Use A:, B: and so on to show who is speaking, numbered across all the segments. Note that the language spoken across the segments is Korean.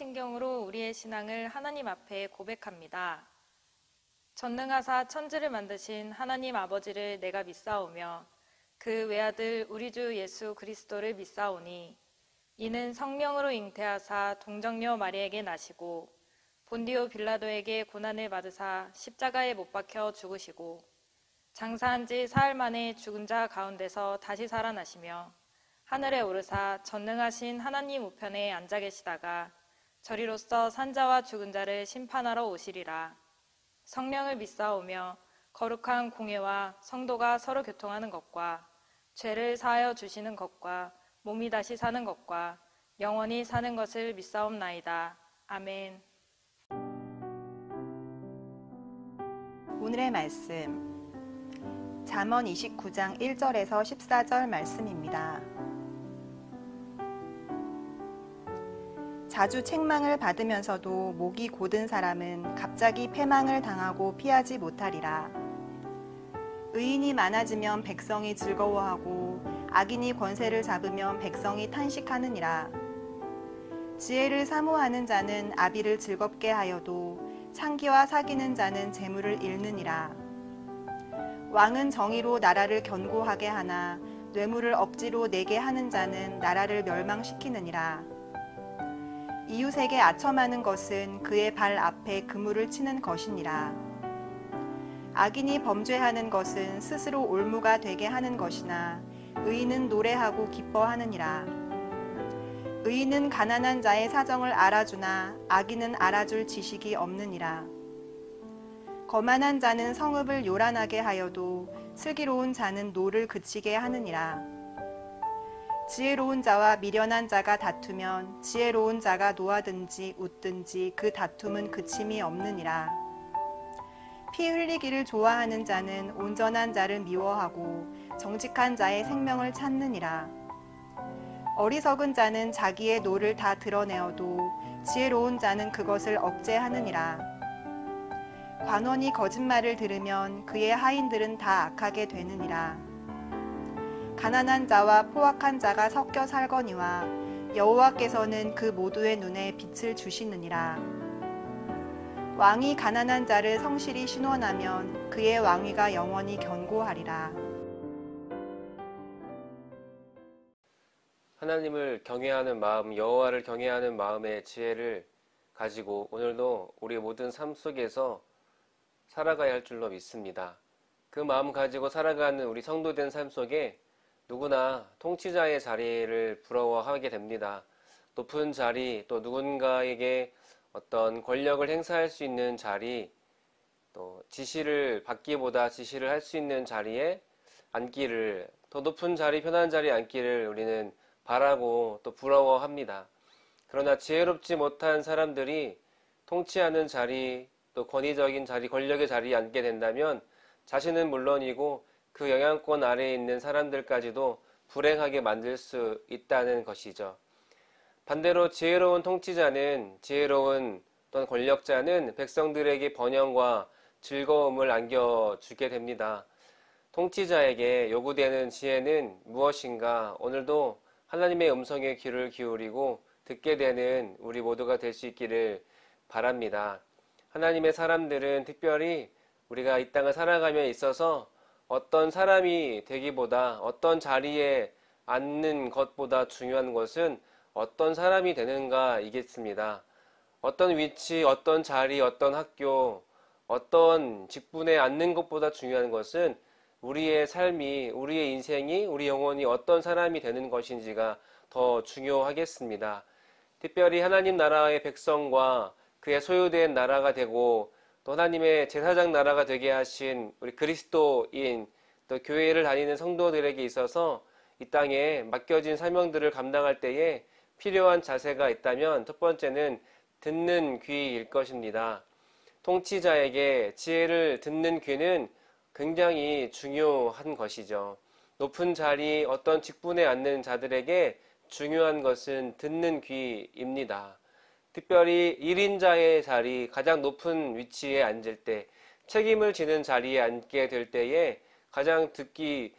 A: 사도신경으로 우리의 신앙을 하나님 앞에 고백합니다. 전능하사 천지를 만드신 하나님 아버지를 내가 믿사오며 그 외아들 우리 주 예수 그리스도를 믿사오니 이는 성령으로 잉태하사 동정녀 마리에게 나시고 본디오 빌라도에게 고난을 받으사 십자가에 못 박혀 죽으시고 장사한 지 사흘 만에 죽은 자 가운데서 다시 살아나시며 하늘에 오르사 전능하신 하나님 우편에 앉아 계시다가 저리로서 산자와 죽은 자를 심판하러 오시리라. 성령을 믿사오며 거룩한 공회와 성도가 서로 교통하는 것과 죄를 사하여 주시는 것과 몸이 다시 사는 것과 영원히 사는 것을 믿사옵나이다. 아멘.
B: 오늘의 말씀 잠언 29장 1절에서 14절 말씀입니다. 자주 책망을 받으면서도 목이 곧은 사람은 갑자기 패망을 당하고 피하지 못하리라. 의인이 많아지면 백성이 즐거워하고 악인이 권세를 잡으면 백성이 탄식하느니라. 지혜를 사모하는 자는 아비를 즐겁게 하여도 창기와 사귀는 자는 재물을 잃느니라. 왕은 정의로 나라를 견고하게 하나 뇌물을 억지로 내게 하는 자는 나라를 멸망시키느니라. 이웃에게 아첨하는 것은 그의 발 앞에 그물을 치는 것이니라. 악인이 범죄하는 것은 스스로 올무가 되게 하는 것이나 의인은 노래하고 기뻐하느니라. 의인은 가난한 자의 사정을 알아주나 악인은 알아줄 지식이 없느니라. 거만한 자는 성읍을 요란하게 하여도 슬기로운 자는 노를 그치게 하느니라. 지혜로운 자와 미련한 자가 다투면 지혜로운 자가 노하든지 웃든지 그 다툼은 그침이 없느니라. 피 흘리기를 좋아하는 자는 온전한 자를 미워하고 정직한 자의 생명을 찾느니라. 어리석은 자는 자기의 노를 다 드러내어도 지혜로운 자는 그것을 억제하느니라. 관원이 거짓말을 들으면 그의 하인들은 다 악하게 되느니라. 가난한 자와 포악한 자가 섞여 살거니와 여호와께서는 그 모두의 눈에 빛을 주시느니라. 왕이 가난한 자를 성실히 신원하면 그의 왕위가 영원히 견고하리라.
C: 하나님을 경외하는 마음, 여호와를 경외하는 마음의 지혜를 가지고 오늘도 우리 모든 삶 속에서 살아가야 할 줄로 믿습니다. 그 마음 가지고 살아가는 우리 성도된 삶 속에 누구나 통치자의 자리를 부러워하게 됩니다. 높은 자리, 또 누군가에게 어떤 권력을 행사할 수 있는 자리, 또 지시를 받기보다 지시를 할 수 있는 자리에 앉기를, 더 높은 자리, 편한 자리에 앉기를 우리는 바라고 또 부러워합니다. 그러나 지혜롭지 못한 사람들이 통치하는 자리, 또 권위적인 자리, 권력의 자리에 앉게 된다면 자신은 물론이고 그 영향권 아래에 있는 사람들까지도 불행하게 만들 수 있다는 것이죠. 반대로 지혜로운 통치자는, 지혜로운 또는 권력자는 백성들에게 번영과 즐거움을 안겨주게 됩니다. 통치자에게 요구되는 지혜는 무엇인가? 오늘도 하나님의 음성에 귀를 기울이고 듣게 되는 우리 모두가 될 수 있기를 바랍니다. 하나님의 사람들은 특별히 우리가 이 땅을 살아가며 있어서 어떤 사람이 되기보다, 어떤 자리에 앉는 것보다 중요한 것은 어떤 사람이 되는가이겠습니다. 어떤 위치, 어떤 자리, 어떤 학교, 어떤 직분에 앉는 것보다 중요한 것은 우리의 삶이, 우리의 인생이, 우리 영혼이 어떤 사람이 되는 것인지가 더 중요하겠습니다. 특별히 하나님 나라의 백성과 그의 소유된 나라가 되고 또 하나님의 제사장 나라가 되게 하신 우리 그리스도인, 또 교회를 다니는 성도들에게 있어서 이 땅에 맡겨진 사명들을 감당할 때에 필요한 자세가 있다면 첫 번째는 듣는 귀일 것입니다. 통치자에게 지혜를 듣는 귀는 굉장히 중요한 것이죠. 높은 자리, 어떤 직분에 앉는 자들에게 중요한 것은 듣는 귀입니다. 특별히 1인자의 자리, 가장 높은 위치에 앉을 때, 책임을 지는 자리에 앉게 될 때에 가장 듣기,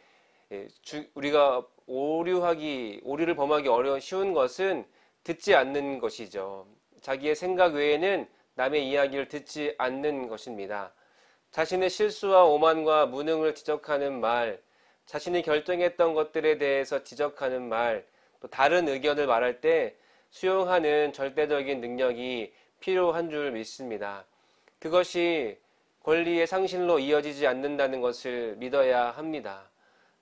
C: 우리가 오류를 범하기 쉬운 것은 듣지 않는 것이죠. 자기의 생각 외에는 남의 이야기를 듣지 않는 것입니다. 자신의 실수와 오만과 무능을 지적하는 말, 자신이 결정했던 것들에 대해서 지적하는 말, 또 다른 의견을 말할 때 수용하는 절대적인 능력이 필요한 줄 믿습니다. 그것이 권리의 상실로 이어지지 않는다는 것을 믿어야 합니다.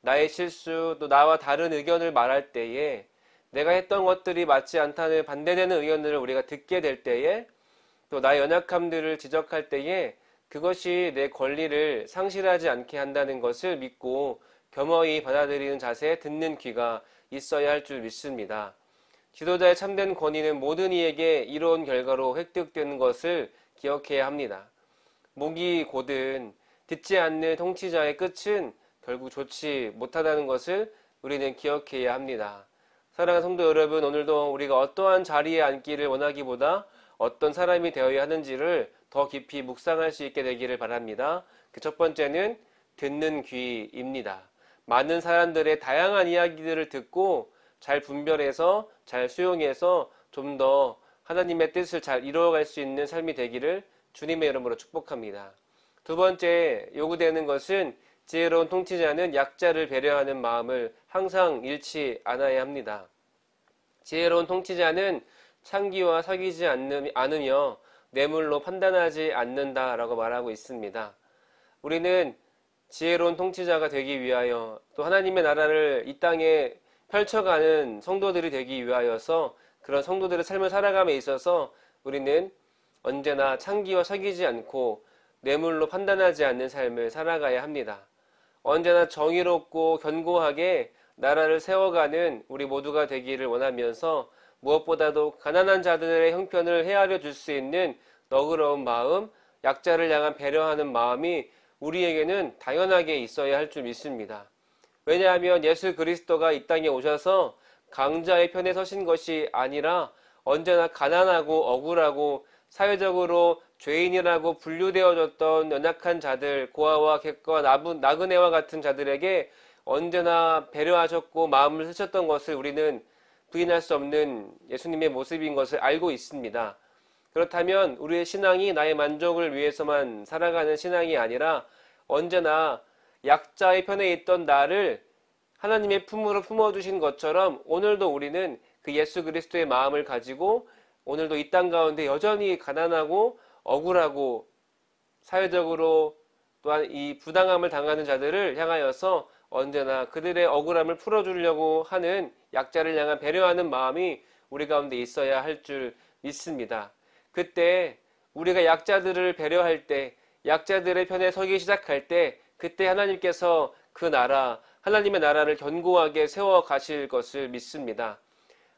C: 나의 실수, 또 나와 다른 의견을 말할 때에 내가 했던 것들이 맞지 않다는 반대되는 의견을 우리가 듣게 될 때에 또 나의 연약함들을 지적할 때에 그것이 내 권리를 상실하지 않게 한다는 것을 믿고 겸허히 받아들이는 자세, 듣는 귀가 있어야 할 줄 믿습니다. 지도자의 참된 권위는 모든 이에게 이로운 결과로 획득되는 것을 기억해야 합니다. 목이 곧은 듣지 않는 통치자의 끝은 결국 좋지 못하다는 것을 우리는 기억해야 합니다. 사랑하는 성도 여러분, 오늘도 우리가 어떠한 자리에 앉기를 원하기보다 어떤 사람이 되어야 하는지를 더 깊이 묵상할 수 있게 되기를 바랍니다. 그 첫 번째는 듣는 귀입니다. 많은 사람들의 다양한 이야기들을 듣고 잘 분별해서 잘 수용해서 좀 더 하나님의 뜻을 잘 이루어갈 수 있는 삶이 되기를 주님의 이름으로 축복합니다. 두 번째 요구되는 것은 지혜로운 통치자는 약자를 배려하는 마음을 항상 잃지 않아야 합니다. 지혜로운 통치자는 창기와 사귀지 않으며 뇌물로 판단하지 않는다라고 말하고 있습니다. 우리는 지혜로운 통치자가 되기 위하여 또 하나님의 나라를 이 땅에 펼쳐가는 성도들이 되기 위하여서 그런 성도들의 삶을 살아감에 있어서 우리는 언제나 창기와 사귀지 않고 뇌물로 판단하지 않는 삶을 살아가야 합니다. 언제나 정의롭고 견고하게 나라를 세워가는 우리 모두가 되기를 원하면서 무엇보다도 가난한 자들의 형편을 헤아려 줄 수 있는 너그러운 마음, 약자를 향한 배려하는 마음이 우리에게는 당연하게 있어야 할 줄 믿습니다. 왜냐하면 예수 그리스도가 이 땅에 오셔서 강자의 편에 서신 것이 아니라 언제나 가난하고 억울하고 사회적으로 죄인이라고 분류되어졌던 연약한 자들, 고아와 객과 나그네와 같은 자들에게 언제나 배려하셨고 마음을 쓰셨던 것을 우리는 부인할 수 없는 예수님의 모습인 것을 알고 있습니다. 그렇다면 우리의 신앙이 나의 만족을 위해서만 살아가는 신앙이 아니라 언제나 약자의 편에 있던 나를 하나님의 품으로 품어주신 것처럼 오늘도 우리는 그 예수 그리스도의 마음을 가지고 오늘도 이 땅 가운데 여전히 가난하고 억울하고 사회적으로 또한 이 부당함을 당하는 자들을 향하여서 언제나 그들의 억울함을 풀어주려고 하는 약자를 향한 배려하는 마음이 우리 가운데 있어야 할 줄 믿습니다. 그때 우리가 약자들을 배려할 때, 약자들의 편에 서기 시작할 때 그때 하나님께서 그 나라, 하나님의 나라를 견고하게 세워 가실 것을 믿습니다.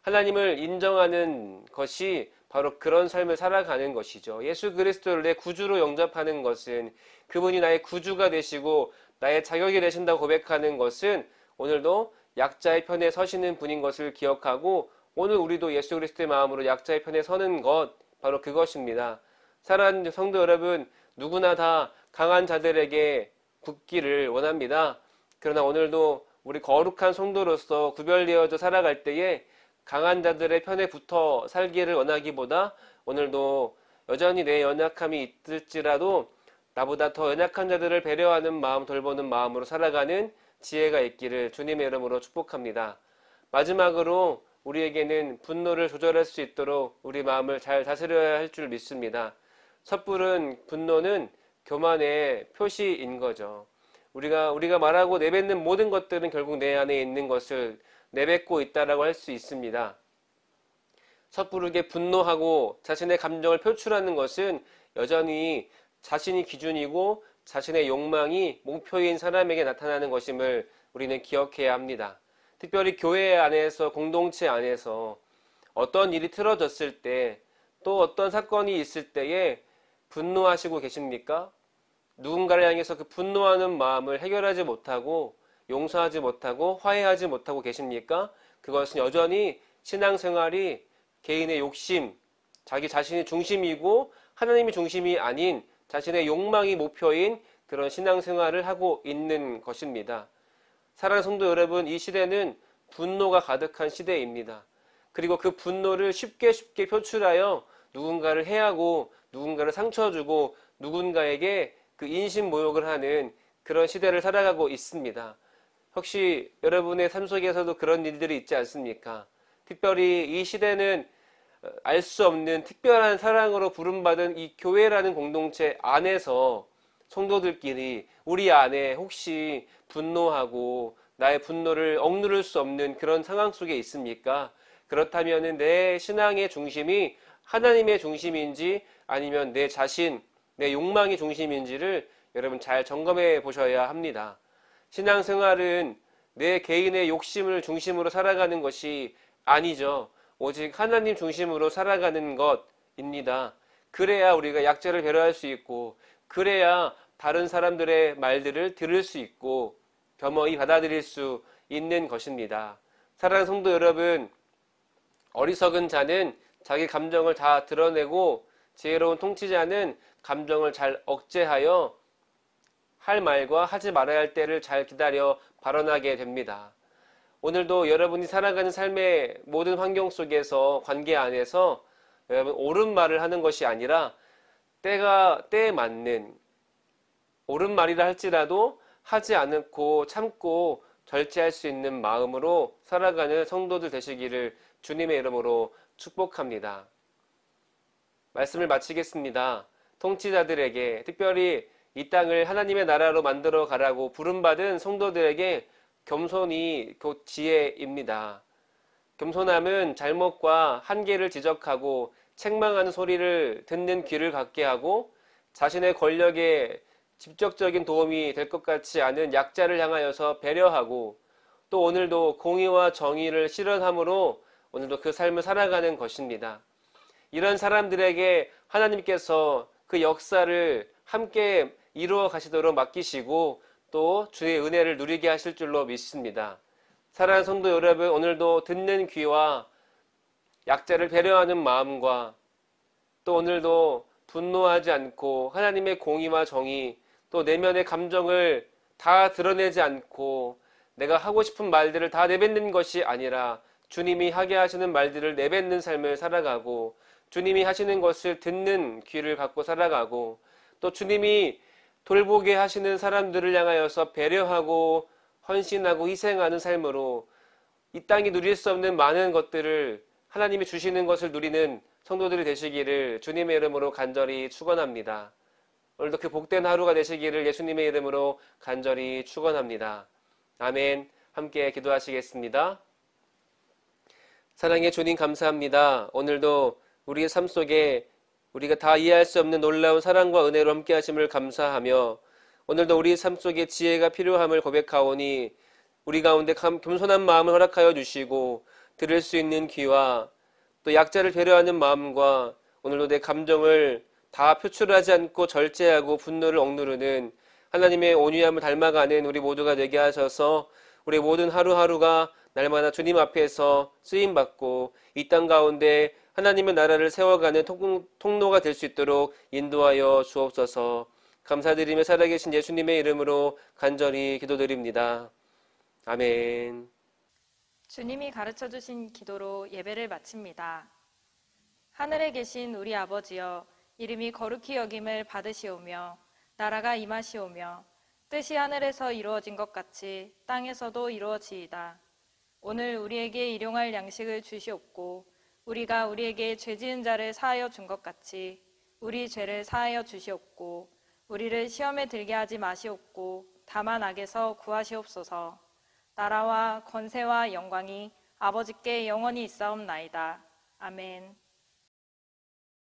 C: 하나님을 인정하는 것이 바로 그런 삶을 살아가는 것이죠. 예수 그리스도를 내 구주로 영접하는 것은 그분이 나의 구주가 되시고 나의 자격이 되신다고 고백하는 것은 오늘도 약자의 편에 서시는 분인 것을 기억하고 오늘 우리도 예수 그리스도의 마음으로 약자의 편에 서는 것, 바로 그것입니다. 사랑하는 성도 여러분, 누구나 다 강한 자들에게 굳기를 원합니다. 그러나 오늘도 우리 거룩한 성도로서 구별되어져 살아갈 때에 강한 자들의 편에 붙어 살기를 원하기보다 오늘도 여전히 내 연약함이 있을지라도 나보다 더 연약한 자들을 배려하는 마음, 돌보는 마음으로 살아가는 지혜가 있기를 주님의 이름으로 축복합니다. 마지막으로 우리에게는 분노를 조절할 수 있도록 우리 마음을 잘 다스려야 할 줄 믿습니다. 섣부른 분노는 교만의 표시인 거죠. 우리가 말하고 내뱉는 모든 것들은 결국 내 안에 있는 것을 내뱉고 있다라고 할 수 있습니다. 섣부르게 분노하고 자신의 감정을 표출하는 것은 여전히 자신이 기준이고 자신의 욕망이 목표인 사람에게 나타나는 것임을 우리는 기억해야 합니다. 특별히 교회 안에서, 공동체 안에서 어떤 일이 틀어졌을 때, 또 어떤 사건이 있을 때에 분노하시고 계십니까? 누군가를 향해서 그 분노하는 마음을 해결하지 못하고 용서하지 못하고 화해하지 못하고 계십니까? 그것은 여전히 신앙생활이 개인의 욕심, 자기 자신이 중심이고 하나님이 중심이 아닌 자신의 욕망이 목표인 그런 신앙생활을 하고 있는 것입니다. 사랑하는 성도 여러분, 이 시대는 분노가 가득한 시대입니다. 그리고 그 분노를 쉽게 표출하여 누군가를 해하고 누군가를 상처 주고 누군가에게 그 인신모욕을 하는 그런 시대를 살아가고 있습니다. 혹시 여러분의 삶 속에서도 그런 일들이 있지 않습니까? 특별히 이 시대는 알 수 없는 특별한 사랑으로 부름받은 이 교회라는 공동체 안에서 성도들끼리 우리 안에 혹시 분노하고 나의 분노를 억누를 수 없는 그런 상황 속에 있습니까? 그렇다면 내 신앙의 중심이 하나님의 중심인지 아니면 내 자신, 내 욕망이 중심인지를 여러분 잘 점검해 보셔야 합니다. 신앙생활은 내 개인의 욕심을 중심으로 살아가는 것이 아니죠. 오직 하나님 중심으로 살아가는 것입니다. 그래야 우리가 약자를 배려할 수 있고, 그래야 다른 사람들의 말들을 들을 수 있고 겸허히 받아들일 수 있는 것입니다. 사랑하는 성도 여러분, 어리석은 자는 자기 감정을 다 드러내고 지혜로운 통치자는 감정을 잘 억제하여 할 말과 하지 말아야 할 때를 잘 기다려 발언하게 됩니다. 오늘도 여러분이 살아가는 삶의 모든 환경 속에서, 관계 안에서 여러분 옳은 말을 하는 것이 아니라 때에 맞는 옳은 말이라 할지라도 하지 않고 참고 절제할 수 있는 마음으로 살아가는 성도들 되시기를 주님의 이름으로 축복합니다. 말씀을 마치겠습니다. 통치자들에게, 특별히 이 땅을 하나님의 나라로 만들어 가라고 부름받은 성도들에게 겸손이 곧 지혜입니다. 겸손함은 잘못과 한계를 지적하고 책망하는 소리를 듣는 귀를 갖게 하고 자신의 권력에 직접적인 도움이 될 것 같지 않은 약자를 향하여서 배려하고 또 오늘도 공의와 정의를 실현함으로 오늘도 그 삶을 살아가는 것입니다. 이런 사람들에게 하나님께서 그 역사를 함께 이루어 가시도록 맡기시고 또 주의 은혜를 누리게 하실 줄로 믿습니다. 사랑하는 성도 여러분, 오늘도 듣는 귀와 약자를 배려하는 마음과 또 오늘도 분노하지 않고 하나님의 공의와 정의 또 내면의 감정을 다 드러내지 않고 내가 하고 싶은 말들을 다 내뱉는 것이 아니라 주님이 하게 하시는 말들을 내뱉는 삶을 살아가고 주님이 하시는 것을 듣는 귀를 갖고 살아가고 또 주님이 돌보게 하시는 사람들을 향하여서 배려하고 헌신하고 희생하는 삶으로 이 땅이 누릴 수 없는 많은 것들을 하나님이 주시는 것을 누리는 성도들이 되시기를 주님의 이름으로 간절히 축원합니다. 오늘도 그 복된 하루가 되시기를 예수님의 이름으로 간절히 축원합니다. 아멘. 함께 기도하시겠습니다. 사랑의 주님 감사합니다. 오늘도 우리의 삶 속에 우리가 다 이해할 수 없는 놀라운 사랑과 은혜로 함께 하심을 감사하며 오늘도 우리 삶 속에 지혜가 필요함을 고백하오니 우리 가운데 겸손한 마음을 허락하여 주시고 들을 수 있는 귀와 또 약자를 배려하는 마음과 오늘도 내 감정을 다 표출하지 않고 절제하고 분노를 억누르는 하나님의 온유함을 닮아가는 우리 모두가 되게 하셔서 우리 모든 하루하루가 날마다 주님 앞에서 쓰임받고 이 땅 가운데 하나님의 나라를 세워가는 통로가 될 수 있도록 인도하여 주옵소서. 감사드리며 살아계신 예수님의 이름으로 간절히 기도드립니다. 아멘.
A: 주님이 가르쳐 주신 기도로 예배를 마칩니다. 하늘에 계신 우리 아버지여, 이름이 거룩히 여김을 받으시오며 나라가 임하시오며 뜻이 하늘에서 이루어진 것 같이 땅에서도 이루어지이다. 오늘 우리에게 일용할 양식을 주시옵고 우리가 우리에게 죄 지은 자를 사하여 준 것 같이 우리 죄를 사하여 주시옵고 우리를 시험에 들게 하지 마시옵고 다만 악에서 구하시옵소서. 나라와 권세와 영광이 아버지께 영원히 있사옵나이다. 아멘.